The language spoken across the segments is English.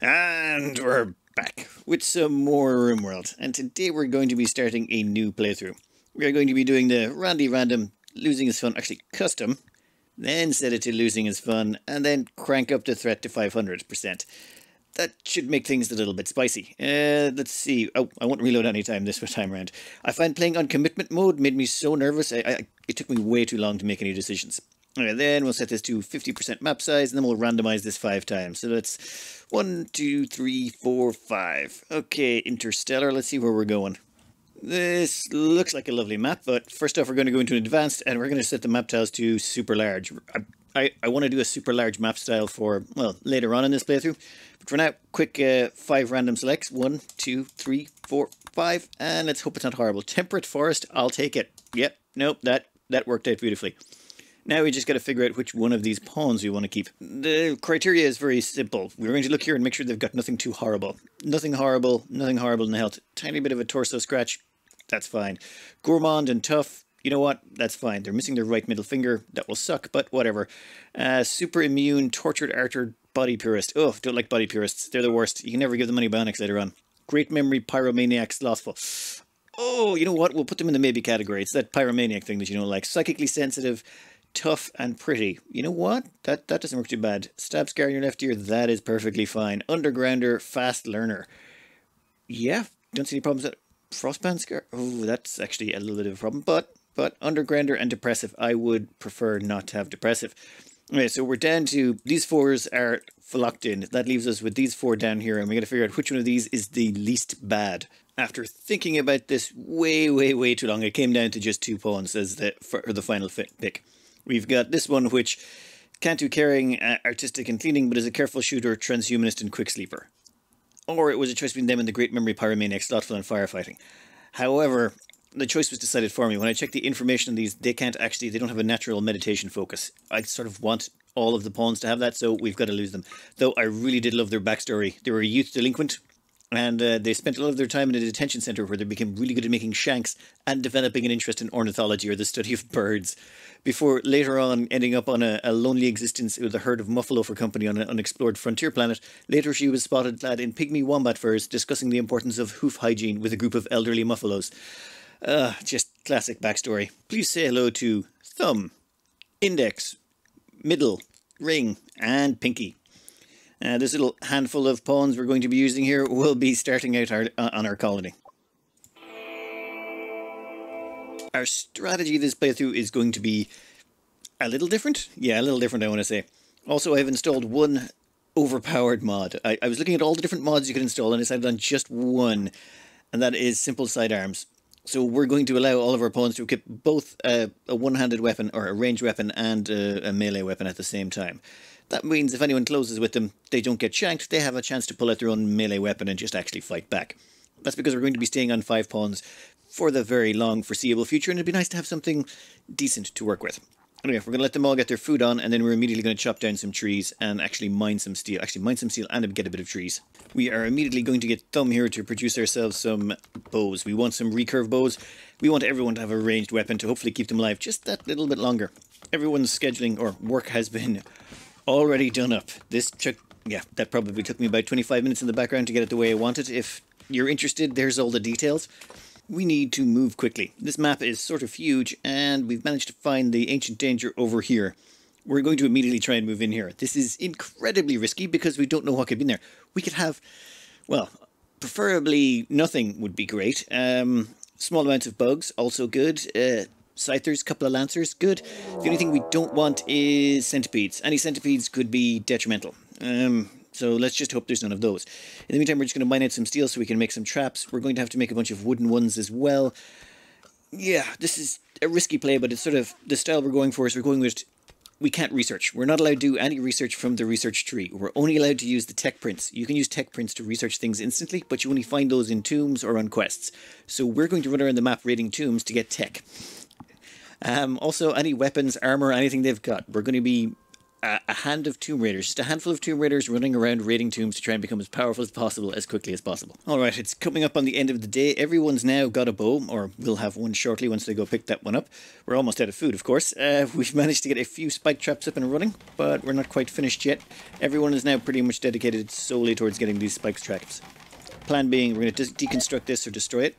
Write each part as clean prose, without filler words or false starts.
And we're back with some more Rimworld, and today we're going to be starting a new playthrough. We are going to be doing the Randy Random Losing is Fun, actually custom, then set it to Losing is Fun, and then crank up the threat to 500%. That should make things a little bit spicy. Let's see. Oh, I won't reload any time this time around. I find playing on commitment mode made me so nervous. It took me way too long to make any decisions. Okay, then we'll set this to 50% map size, and then we'll randomize this 5 times. So that's 1, 2, 3, 4, 5. Okay, Interstellar, let's see where we're going. This looks like a lovely map, but first off we're going to go into advanced, and we're going to set the map tiles to super large. I want to do a super large map style for, well, later on in this playthrough. But for now, quick 5 random selects. 1, 2, 3, 4, 5, and let's hope it's not horrible. Temperate forest, I'll take it. Yep, nope, that worked out beautifully. Now we just got to figure out which one of these pawns we want to keep. The criteria is very simple. We're going to look here and make sure they've got nothing too horrible. Nothing horrible in the health. Tiny bit of a torso scratch, that's fine. Gourmand and tough, you know what, that's fine. They're missing their right middle finger, that will suck, but whatever. Super immune, tortured archer, body purist. Oh, don't like body purists, they're the worst. You can never give them any bionics later on. Great memory, pyromaniac, slothful. Oh, you know what, we'll put them in the maybe category. It's that pyromaniac thing that you don't like. Psychically sensitive, tough and pretty. You know what? That doesn't work too bad. Stab scar in your left ear, that is perfectly fine. Undergrounder, fast learner. Yeah, don't see any problems with that. Frostband scar? Oh, that's actually a little bit of a problem. But undergrounder and depressive. I would prefer not to have depressive. Okay, so we're down to, these 4s are locked in. That leaves us with these 4 down here, and we got to figure out which one of these is the least bad. After thinking about this way too long, it came down to just 2 pawns as the final pick. We've got this one, which can't do carrying, artistic and cleaning, but is a careful shooter, transhumanist and quick sleeper. Or it was a choice between them and the great memory, pyromaniac, slothful and firefighting. However, the choice was decided for me. When I checked the information on these, they don't have a natural meditation focus. I sort of want all of the pawns to have that, so we've got to lose them. Though I really did love their backstory. They were a youth delinquent, and they spent a lot of their time in a detention centre where they became really good at making shanks and developing an interest in ornithology, or the study of birds, before later on ending up on a lonely existence with a herd of muffalo for company on an unexplored frontier planet. Later she was spotted clad in pygmy wombat furs, discussing the importance of hoof hygiene with a group of elderly muffalos. Just classic backstory. Please say hello to Thumb, Index, Middle, Ring, and Pinky. This little handful of pawns we're going to be using here will be starting out on our colony. Our strategy this playthrough is going to be a little different. Yeah, a little different, I want to say. Also, I've installed one overpowered mod. I was looking at all the different mods you could install and decided on just one, and that is simple sidearms. So we're going to allow all of our pawns to equip both a one-handed weapon, or a ranged weapon, and a melee weapon at the same time. That means if anyone closes with them, they don't get shanked, they have a chance to pull out their own melee weapon and just actually fight back. That's because we're going to be staying on 5 pawns for the very long foreseeable future, and it'd be nice to have something decent to work with. Anyway, we're going to let them all get their food on, and then we're immediately going to chop down some trees and actually mine some steel. Actually, mine some steel and get a bit of trees. We are immediately going to get Thumb here to produce ourselves some bows. We want some recurve bows. We want everyone to have a ranged weapon to hopefully keep them alive just that little bit longer. Everyone's scheduling or work has been already done up. That probably took me about 25 minutes in the background to get it the way I want it. If you're interested, there's all the details. We need to move quickly. This map is sort of huge, and we've managed to find the ancient danger over here. We're going to immediately try and move in here. This is incredibly risky because we don't know what could be in there. We could have, well, preferably nothing would be great. Small amounts of bugs, also good. Scythers, couple of lancers, good. The only thing we don't want is centipedes. Any centipedes could be detrimental. So let's just hope there's none of those. In the meantime, we're just going to mine out some steel so we can make some traps. We're going to have to make a bunch of wooden ones as well. Yeah, this is a risky play, but it's sort of the style we're going for. Is we're going with, we can't research. We're not allowed to do any research from the research tree. We're only allowed to use the tech prints. You can use tech prints to research things instantly, but you only find those in tombs or on quests. So we're going to run around the map raiding tombs to get tech. Also, any weapons, armor, anything they've got, we're going to be a hand of Tomb Raiders. Just a handful of Tomb Raiders running around raiding tombs to try and become as powerful as possible, as quickly as possible. Alright, it's coming up on the end of the day. Everyone's now got a bow, or will have one shortly once they go pick that one up. We're almost out of food, of course. We've managed to get a few spike traps up and running, but we're not quite finished yet. Everyone is now pretty much dedicated solely towards getting these spike traps. Plan being, we're going to deconstruct this or destroy it.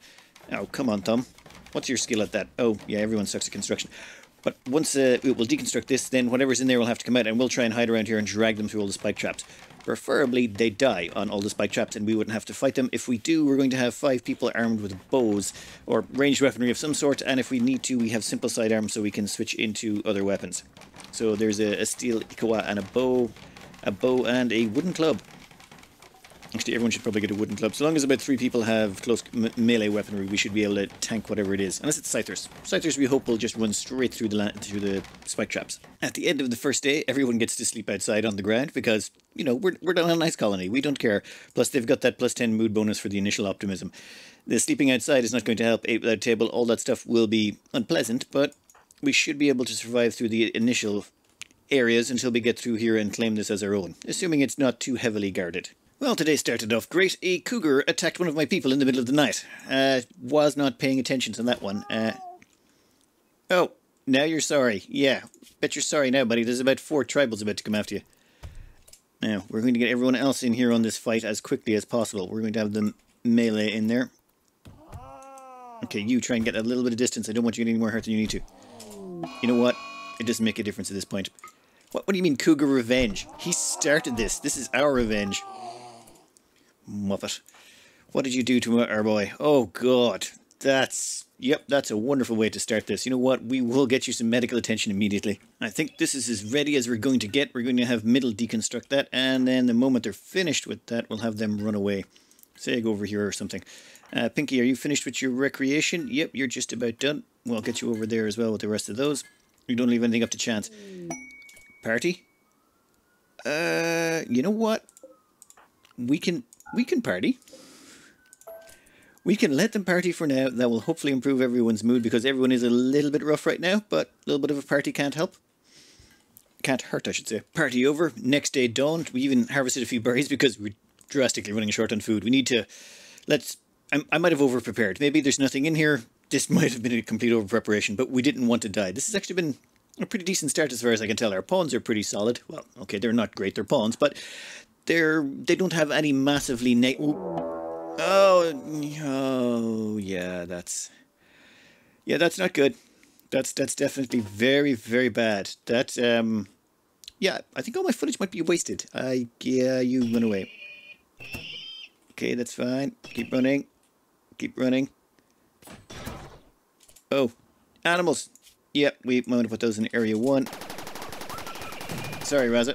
Oh, come on, Tom. What's your skill at that? Oh, yeah, everyone sucks at construction. But once we'll deconstruct this, then whatever's in there will have to come out, and we'll try and hide around here and drag them through all the spike traps. Preferably, they die on all the spike traps, and we wouldn't have to fight them. If we do, we're going to have 5 people armed with bows, or ranged weaponry of some sort, and if we need to, we have simple sidearms so we can switch into other weapons. So there's a steel ikawa and a bow and a wooden club. Actually, everyone should probably get a wooden club. So long as about 3 people have close melee weaponry, we should be able to tank whatever it is. Unless it's scythers. Scythers, we hope, will just run straight through the spike traps. At the end of the first day, everyone gets to sleep outside on the ground because, you know, we're down a nice colony. We don't care. Plus, they've got that +10 mood bonus for the initial optimism. The sleeping outside is not going to help. 8 without table, all that stuff will be unpleasant, but we should be able to survive through the initial areas until we get through here and claim this as our own, assuming it's not too heavily guarded. Well, today started off great. A cougar attacked one of my people in the middle of the night. Was not paying attention to that one. Oh, now you're sorry. Yeah, bet you're sorry now, buddy. There's about 4 tribals about to come after you. Now, we're going to get everyone else in here on this fight as quickly as possible. We're going to have the melee in there. Okay, you try and get a little bit of distance. I don't want you getting more hurt than you need to. You know what? It doesn't make a difference at this point. What do you mean, cougar revenge? He started this. This is our revenge. Muppet. What did you do to our boy? Oh, God. Yep, that's a wonderful way to start this. You know what? We will get you some medical attention immediately. I think this is as ready as we're going to get. We're going to have Middle deconstruct that, and then the moment they're finished with that, we'll have them run away. Say, go over here or something. Pinky, are you finished with your recreation? Yep, you're just about done. We'll get you over there as well with the rest of those. We don't leave anything up to chance. Party? You know what? We can party. We can let them party for now. That will hopefully improve everyone's mood because everyone is a little bit rough right now, but a little bit of a party can't help. Can't hurt, I should say. Party over. Next day dawned. We even harvested a few berries because we're drastically running short on food. We need to... I might have over-prepared. Maybe there's nothing in here. This might have been a complete over-preparation, but we didn't want to die. This has actually been a pretty decent start as far as I can tell. Our pawns are pretty solid. Well, okay, they're not great, they're pawns, but they don't have any massively Oh, yeah, that's not good. That's definitely very, very bad. That, yeah, I think all my footage might be wasted. Yeah, you run away. Okay, that's fine. Keep running. Keep running. Oh, animals. Yep, we might put those in area 1. Sorry, Raza.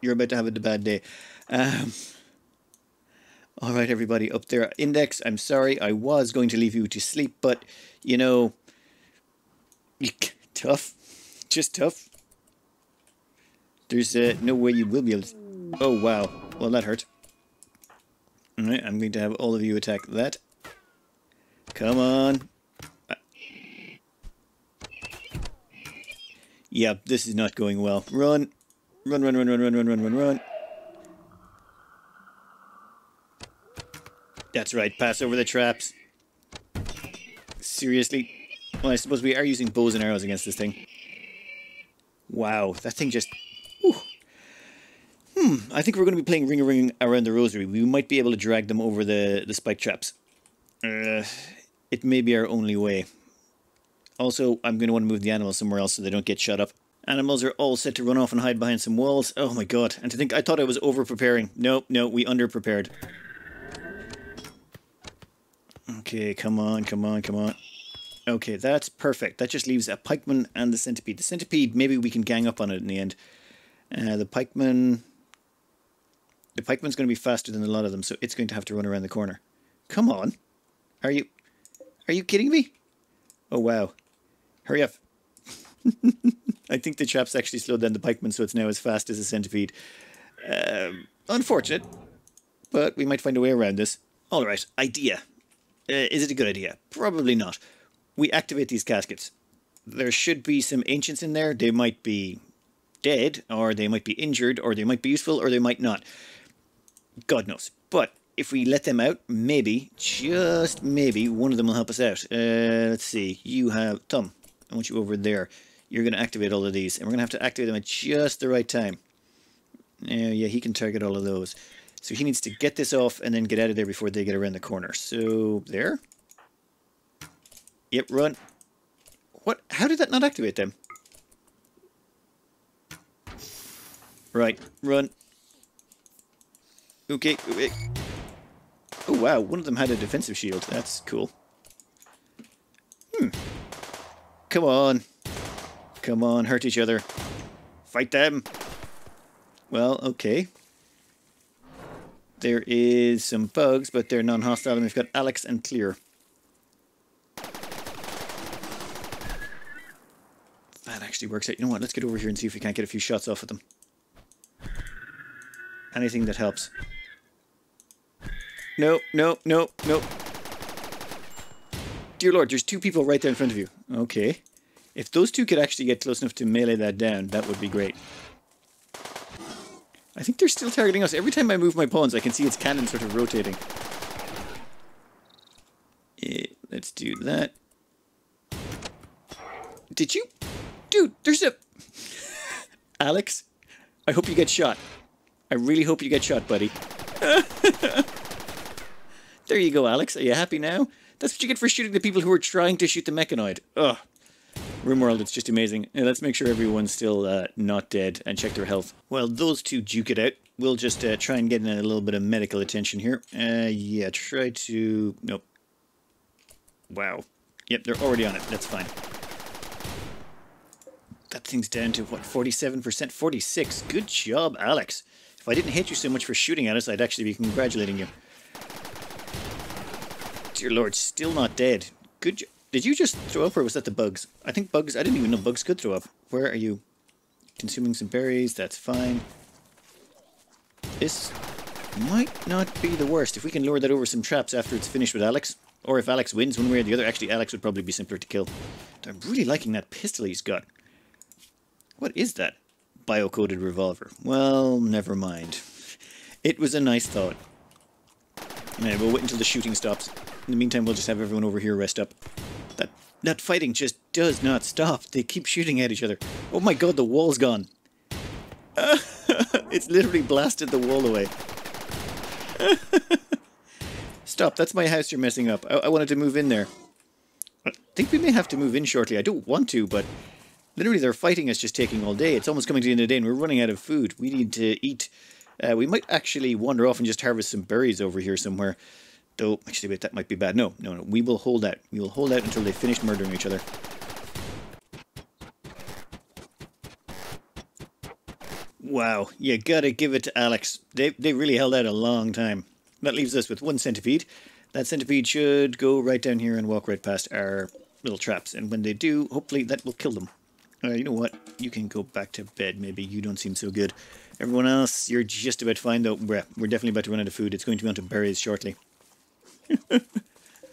You're about to have a bad day. Alright, everybody, up there. Index, I'm sorry. I was going to leave you to sleep, but, you know... tough. Just tough. There's no way you will be able to... Oh, wow. Well, that hurt. Alright, I'm going to have all of you attack that. Come on. Yeah, this is not going well. Run. Run, run, run, run, run, run, run, run, run. That's right, pass over the traps. Seriously? Well, I suppose we are using bows and arrows against this thing. Wow, that thing just... Whew. I think we're going to be playing Ring Around the Rosary. We might be able to drag them over the spike traps. It may be our only way. Also, I'm going to want to move the animals somewhere else so they don't get shut up. Animals are all set to run off and hide behind some walls. Oh my god. And to think, I thought I was over-preparing. No, we under-prepared. Okay, come on, come on, come on. Okay, that's perfect. That just leaves a pikeman and the centipede. The centipede, maybe we can gang up on it in the end. The pikeman's going to be faster than a lot of them, so it's going to have to run around the corner. Come on. Are you kidding me? Oh, wow. Hurry up. I think the traps actually slowed down the pikeman, so it's now as fast as a centipede. Unfortunate, but we might find a way around this. Alright, idea. Is it a good idea? Probably not. We activate these caskets. There should be some ancients in there. They might be dead, or they might be injured, or they might be useful, or they might not. God knows. But if we let them out, maybe, just maybe, one of them will help us out. Let's see. You have... Tom, I want you over there. You're going to activate all of these, and we're going to have to activate them at just the right time. Yeah, he can target all of those. So he needs to get this off and then get out of there before they get around the corner. So, there. Yep, run. What? How did that not activate them? Right, run. Okay, wait. Oh wow, one of them had a defensive shield. That's cool. Come on. Come on, hurt each other. Fight them. Well, okay. There is some bugs, but they're non-hostile, and we've got Alex and Clear. That actually works out. You know what, let's get over here and see if we can't get a few shots off of them. Anything that helps. No, no, no, no. Dear Lord, there's two people right there in front of you. Okay. If those two could actually get close enough to melee that down, that would be great. I think they're still targeting us. Every time I move my pawns, I can see its cannon sort of rotating. Yeah, let's do that. Did you? Dude, there's a... Alex, I hope you get shot. I really hope you get shot, buddy. There you go, Alex. Are you happy now? That's what you get for shooting the people who are trying to shoot the mechanoid. Ugh. Rimworld, it's just amazing. Yeah, let's make sure everyone's still not dead and check their health. While those two duke it out, we'll just try and get in a little bit of medical attention here. Yeah, try to... Nope. Wow. Yep, they're already on it. That's fine. That thing's down to, what, 47%? 46. Good job, Alex. If I didn't hate you so much for shooting at us, I'd actually be congratulating you. Dear Lord, still not dead. Good job. Did you just throw up, or was that the bugs? I think bugs... I didn't even know bugs could throw up. Where are you? Consuming some berries. That's fine. This might not be the worst. If we can lure that over some traps after it's finished with Alex. Or if Alex wins one way or the other. Actually, Alex would probably be simpler to kill. I'm really liking that pistol he's got. What is that? Bio-coded revolver. Well, never mind. It was a nice thought. Yeah, we'll wait until the shooting stops. In the meantime, we'll just have everyone over here rest up. That fighting just does not stop. They keep shooting at each other. Oh my god, the wall's gone. It's literally blasted the wall away. Stop, that's my house you're messing up. I wanted to move in there. I think we may have to move in shortly. I don't want to, but literally their fighting is just taking all day. It's almost coming to the end of the day and we're running out of food. We need to eat. We might actually wander off and just harvest some berries over here somewhere. Though, actually, wait, that might be bad. No, no, no. We will hold out. We will hold out until they finish murdering each other. Wow, you gotta give it to Alex. They really held out a long time. That leaves us with one centipede. That centipede should go right down here and walk right past our little traps. And when they do, hopefully that will kill them. You know what? You can go back to bed, maybe. You don't seem so good. Everyone else, you're just about fine, though. We're definitely about to run out of food. It's going to be onto berries shortly. I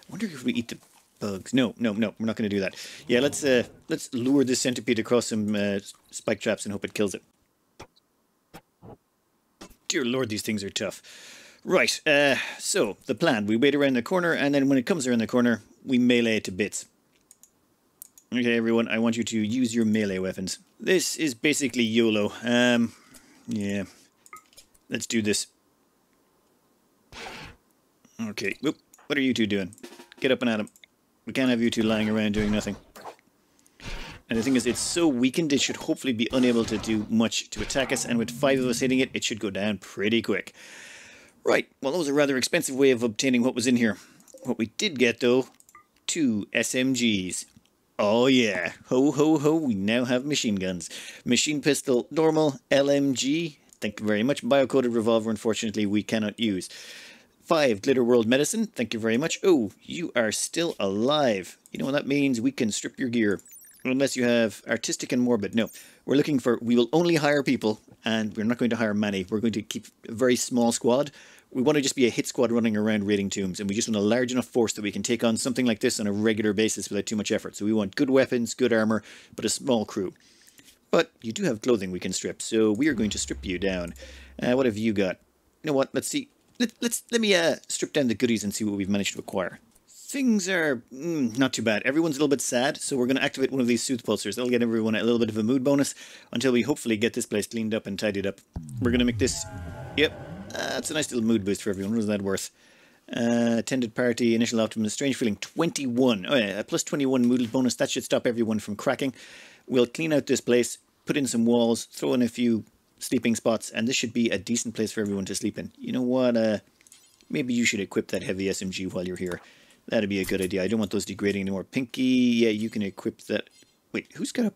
wonder if we eat the bugs. No, no, no. We're not going to do that. Yeah, let's lure this centipede across some spike traps and hope it kills it. Dear Lord, these things are tough. Right, so the plan. We wait around the corner, and then when it comes around the corner, we melee it to bits. Okay, everyone, I want you to use your melee weapons. This is basically YOLO. Yeah. Let's do this. Okay, whoop. What are you two doing? Get up and at him. We can't have you two lying around doing nothing. And the thing is, it's so weakened, it should hopefully be unable to do much to attack us, and with 5 of us hitting it, it should go down pretty quick. Right, well, that was a rather expensive way of obtaining what was in here. What we did get, though, 2 SMGs. Oh yeah, ho ho ho, we now have machine guns. Machine pistol, normal, LMG, thank you very much. Bio-coded revolver, unfortunately, we cannot use. 5 Glitter World Medicine, thank you very much. Oh, you are still alive. You know what that means? We can strip your gear. Unless you have Artistic and Morbid. No, we're looking for... We will only hire people, and we're not going to hire many. We're going to keep a very small squad. We want to just be a hit squad running around raiding tombs, and we just want a large enough force that we can take on something like this on a regular basis without too much effort. So we want good weapons, good armor, but a small crew. But you do have clothing we can strip, so we are going to strip you down. What have you got? You know what? Let's see. Let me strip down the goodies and see what we've managed to acquire. Things are not too bad. Everyone's a little bit sad, so we're going to activate one of these Soothe Pulsers. That'll get everyone a little bit of a mood bonus until we hopefully get this place cleaned up and tidied up. We're going to make this... Yep, that's a nice little mood boost for everyone. What is that worth? Attended party, initial optimum, strange feeling, 21. Oh yeah, a plus 21 mood bonus. That should stop everyone from cracking. We'll clean out this place, put in some walls, throw in a few sleeping spots, and this should be a decent place for everyone to sleep in. You know what? Maybe you should equip that heavy SMG while you're here. That'd be a good idea. I don't want those degrading anymore. Pinky, yeah, you can equip that. Wait, who's got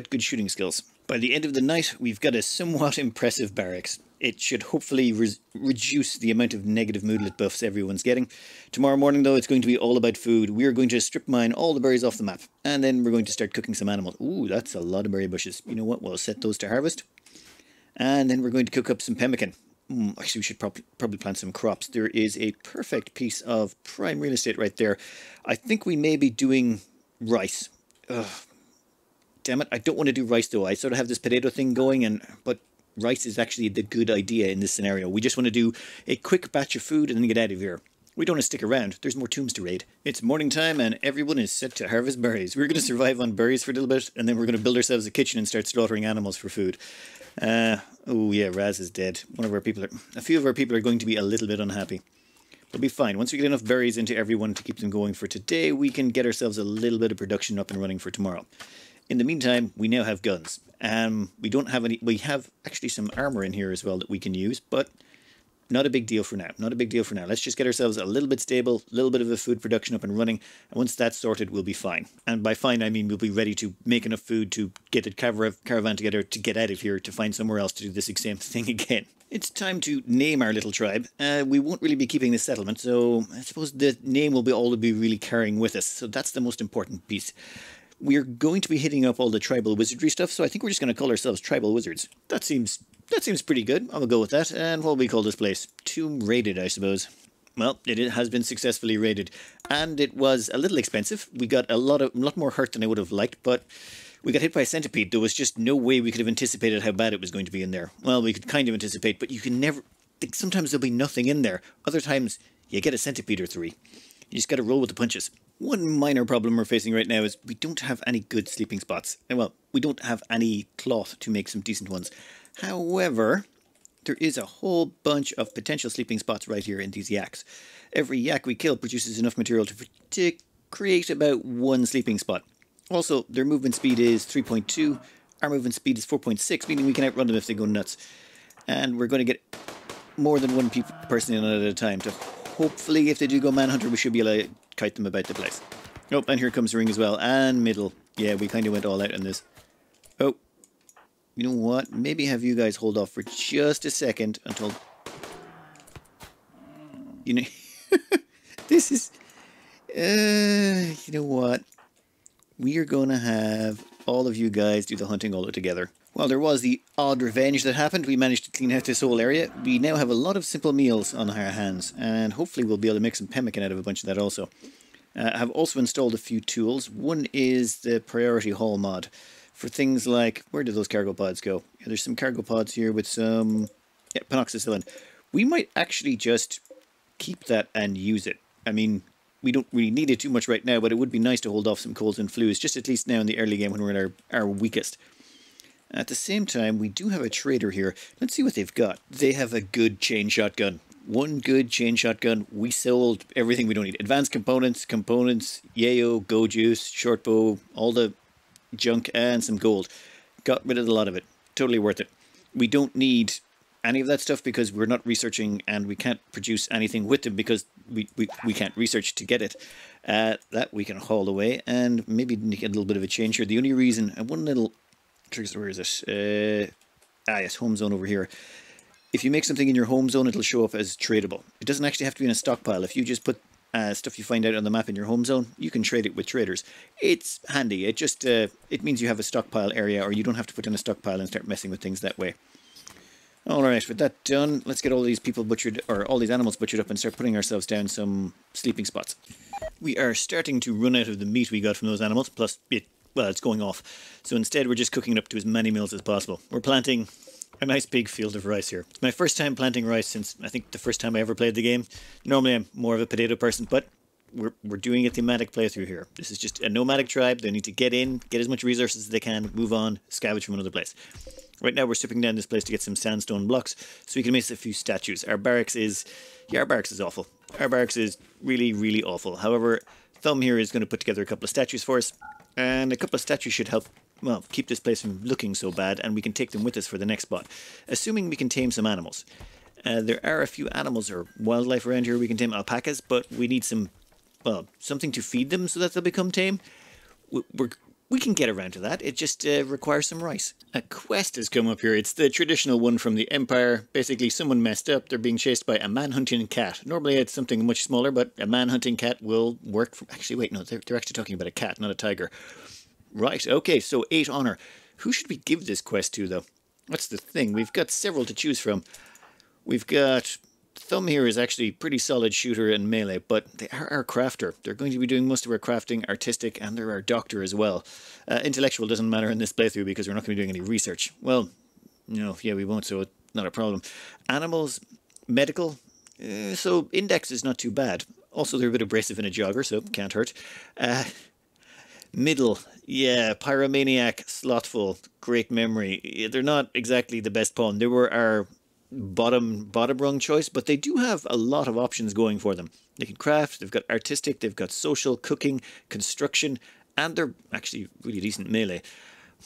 good shooting skills? By the end of the night, we've got a somewhat impressive barracks. It should hopefully reduce the amount of negative moodlet buffs everyone's getting. Tomorrow morning, though, it's going to be all about food. We're going to strip mine all the berries off the map. And then we're going to start cooking some animals. Ooh, that's a lot of berry bushes. You know what? We'll set those to harvest. And then we're going to cook up some pemmican. Actually, we should probably plant some crops. There is a perfect piece of prime real estate right there. I think we may be doing rice. Ugh. Damn it, I don't want to do rice though. I sort of have this potato thing going, but rice is actually the good idea in this scenario. We just want to do a quick batch of food and then get out of here. We don't want to stick around. There's more tombs to raid. It's morning time and everyone is set to harvest berries. We're going to survive on berries for a little bit and then we're going to build ourselves a kitchen and start slaughtering animals for food. Oh yeah, Raz is dead. A few of our people are going to be a little bit unhappy. We'll be fine. Once we get enough berries into everyone to keep them going for today, we can get ourselves a little bit of production up and running for tomorrow. In the meantime, we now have guns. We don't have any. We have actually some armor in here as well that we can use, but not a big deal for now. Not a big deal for now. Let's just get ourselves a little bit stable, a little bit of a food production up and running, and once that's sorted, we'll be fine. And by fine, I mean we'll be ready to make enough food to get a caravan together to get out of here to find somewhere else to do this same thing again. It's time to name our little tribe. We won't really be keeping this settlement, so I suppose the name will be all to be really carrying with us. So that's the most important piece. We're going to be hitting up all the tribal wizardry stuff, so I think we're just going to call ourselves tribal wizards. That seems pretty good. I'll go with that. And what will we call this place? Tomb raided, I suppose. Well, it has been successfully raided, and it was a little expensive. We got a lot more hurt than I would have liked, but we got hit by a centipede. There was just no way we could have anticipated how bad it was going to be in there. Well, we could kind of anticipate, but you can never... Sometimes there'll be nothing in there. Other times, you get a centipede or three. You just got to roll with the punches. One minor problem we're facing right now is we don't have any good sleeping spots. Well, we don't have any cloth to make some decent ones. However, there is a whole bunch of potential sleeping spots right here in these yaks. Every yak we kill produces enough material to create about one sleeping spot. Also, their movement speed is 3.2. Our movement speed is 4.6, meaning we can outrun them if they go nuts. And we're going to get more than one person in at a time to hopefully, if they do go manhunter, we should be able to kite them about the place. Oh, and here comes Ring as well. And middle. Yeah, we kind of went all out on this. Oh. You know what? Maybe have you guys hold off for just a second until... You know... This is... you know what? We are going to have all of you guys do the hunting all together. While there was the odd revenge that happened, we managed to clean out this whole area. We now have a lot of simple meals on our hands, and hopefully we'll be able to make some pemmican out of a bunch of that also. I have also installed a few tools. One is the priority haul mod for things like... Where did those cargo pods go? Yeah, there's some cargo pods here with some... Yeah, panoxycillin. We might actually just keep that and use it. I mean, we don't really need it too much right now, but it would be nice to hold off some colds and flus, just at least now in the early game when we're at our weakest. At the same time, we do have a trader here. Let's see what they've got. They have a good chain shotgun. One good chain shotgun. We sold everything we don't need. Advanced components, yayo, go juice, short bow, all the junk and some gold. Got rid of a lot of it. Totally worth it. We don't need any of that stuff because we're not researching and we can't produce anything with them because we can't research to get it. That we can haul away and maybe get a little bit of a change here. The only reason... one little... Where is it? Yes, home zone over here. If you make something in your home zone, it'll show up as tradable. It doesn't actually have to be in a stockpile. If you just put stuff you find out on the map in your home zone, you can trade it with traders. It's handy. It just it means you have a stockpile area, or you don't have to put in a stockpile and start messing with things that way. All right, with that done, let's get all these people butchered, or all these animals butchered up, and start putting ourselves down some sleeping spots. We are starting to run out of the meat we got from those animals. Plus, it well, it's going off. So instead we're just cooking it up to as many meals as possible. We're planting a nice big field of rice here. It's my first time planting rice since I think the first time I ever played the game. Normally I'm more of a potato person, but we're doing a thematic playthrough here. This is just a nomadic tribe. They need to get in, get as much resources as they can, move on, scavenge from another place. Right now we're stripping down this place to get some sandstone blocks so we can make a few statues. Our barracks is awful. Our barracks is really, really awful. However, Thumb here is going to put together a couple of statues for us, and a couple of statues should help, well, keep this place from looking so bad, and we can take them with us for the next spot, assuming we can tame some animals. There are a few animals or wildlife around here we can tame. Alpacas, but we need some, well, something to feed them so that they'll become tame. We can get around to that. It just requires some rice. A quest has come up here. It's the traditional one from the Empire. Basically, someone messed up. They're being chased by a man-hunting cat. Normally, it's something much smaller, but a man-hunting cat will work. Actually, wait, no, they're actually talking about a cat, not a tiger. Right, okay, so 8 honor. Who should we give this quest to, though? That's the thing. We've got several to choose from. We've got... Thumb here is actually pretty solid shooter and melee, but they are our crafter. They're going to be doing most of our crafting, artistic, and they're our doctor as well. Intellectual doesn't matter in this playthrough because we're not going to be doing any research. Well, no, yeah, we won't, so it's not a problem. Animals, medical, so index is not too bad. Also, they're a bit abrasive in a jogger, so can't hurt. Middle, yeah, pyromaniac, slothful, great memory. They're not exactly the best pawn. They were our bottom rung choice, but they do have a lot of options going for them. They can craft, they've got artistic, they've got social, cooking, construction, and they're actually really decent melee.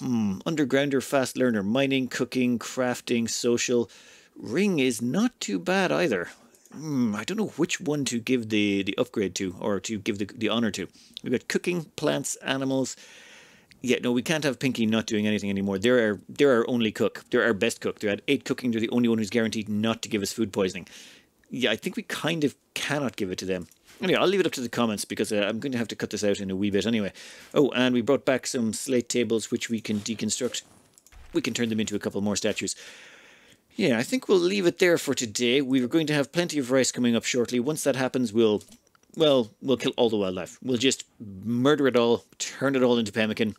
Undergrounder, fast learner, mining, cooking, crafting, social. Ring is not too bad either. I don't know which one to give the upgrade to, or to give the honor to. We've got cooking, plants, animals. Yeah, no, we can't have Pinky not doing anything anymore. They're our only cook. They're our best cook. They're at 8 cooking. They're the only one who's guaranteed not to give us food poisoning. Yeah, I think we kind of cannot give it to them. Anyway, I'll leave it up to the comments because I'm going to have to cut this out in a wee bit anyway. Oh, and we brought back some slate tables which we can deconstruct. We can turn them into a couple more statues. Yeah, I think we'll leave it there for today. We're going to have plenty of rice coming up shortly. Once that happens, we'll kill all the wildlife. We'll just murder it all, turn it all into pemmican,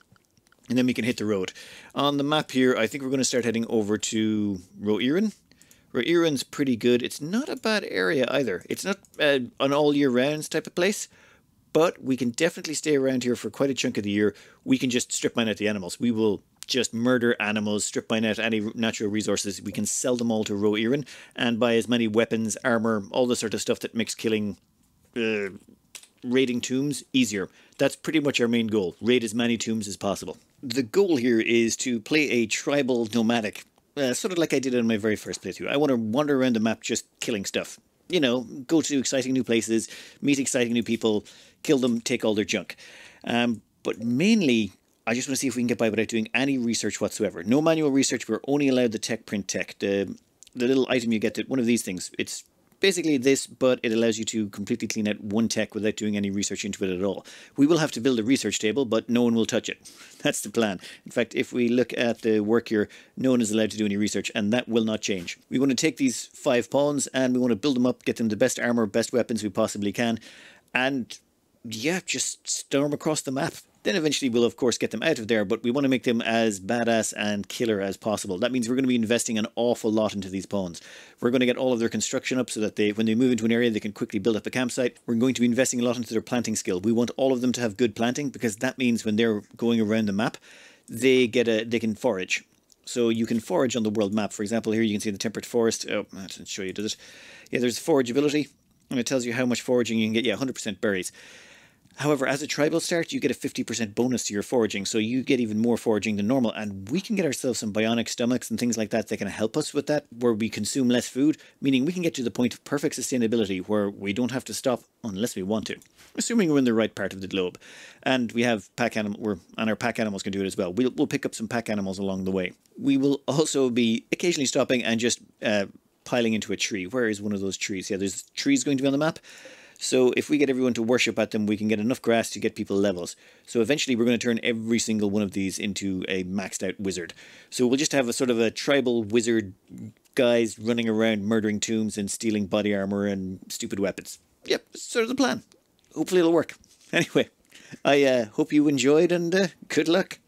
and then we can hit the road. On the map here, I think we're going to start heading over to Roiran. Roiran's pretty good. It's not a bad area either. It's not an all year round type of place, but we can definitely stay around here for quite a chunk of the year. We can just strip mine out the animals. We will just murder animals, strip mine out any natural resources. We can sell them all to Roiran and buy as many weapons, armor, all the sort of stuff that makes killing... raiding tombs easier. That's pretty much our main goal. Raid as many tombs as possible. The goal here is to play a tribal nomadic, sort of like I did in my very first playthrough. I want to wander around the map just killing stuff. You know, go to exciting new places, meet exciting new people, kill them, take all their junk. But mainly, I just want to see if we can get by without doing any research whatsoever. No manual research. We're only allowed the tech print tech. The little item you get, one of these things. It's basically this, but it allows you to completely clean out one tech without doing any research into it at all. We will have to build a research table, but no one will touch it. That's the plan. In fact, if we look at the work here, no one is allowed to do any research, and that will not change. We want to take these 5 pawns, and we want to build them up, get them the best armor, best weapons we possibly can, and yeah, just storm across the map. Then eventually we'll of course get them out of there, but we want to make them as badass and killer as possible. That means we're going to be investing an awful lot into these pawns. We're going to get all of their construction up so that when they move into an area, they can quickly build up a campsite. We're going to be investing a lot into their planting skill. We want all of them to have good planting because that means when they're going around the map, they can forage. So you can forage on the world map. For example, here you can see the temperate forest. Oh, that doesn't show you, does it? Yeah, there's forageability, and it tells you how much foraging you can get. Yeah, 100% berries. However, as a tribal start, you get a 50% bonus to your foraging, so you get even more foraging than normal, and we can get ourselves some bionic stomachs and things like that that can help us with that, where we consume less food, meaning we can get to the point of perfect sustainability where we don't have to stop unless we want to, assuming we're in the right part of the globe. And we have and our pack animals can do it as well. We'll pick up some pack animals along the way. We will also be occasionally stopping and just piling into a tree. Where is one of those trees? Yeah, there's trees going to be on the map. So if we get everyone to worship at them, we can get enough grass to get people levels. So eventually we're going to turn every single one of these into a maxed out wizard. So we'll just have a sort of a tribal wizard guys running around murdering tombs and stealing body armor and stupid weapons. Yep, that's sort of the plan. Hopefully it'll work. Anyway, I hope you enjoyed, and good luck.